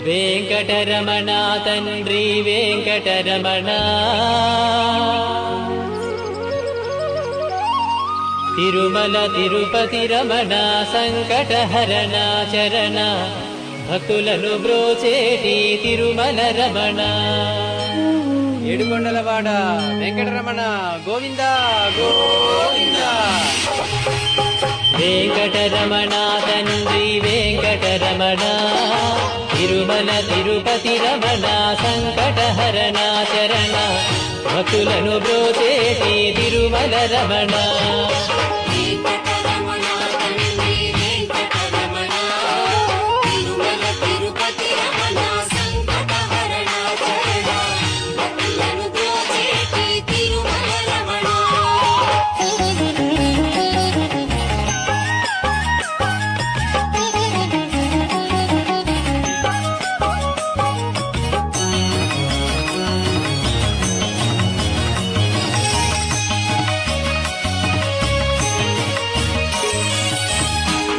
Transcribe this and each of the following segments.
వెంకటరమణ తండ్రి వెంకటరమణ, తిరుమల తిరుపతి రమణ సంకటహరణ చరణ, భక్తులను బ్రోచేటి తిరుమల రమణ. ఏడుకొండలవాడ వెంకటరమణ గోవింద గోవింద. వెంకటరమణ తండ్రి వెంకటరమణ, తిరుమల తిరుపతి రమణ సంకటహరణ చరణ, భక్తులను బ్రోచేటి తిరుమల రమణ.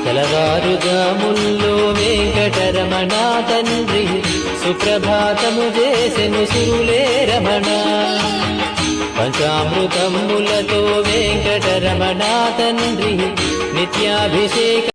తెలవారుజాముల్లో వెంకటరమణ తండ్రి సుప్రభాతము చేసెను సిరులే రమణ. పంచామృతములతో వెంకటరమణ తండ్రి నిత్యాభిషేక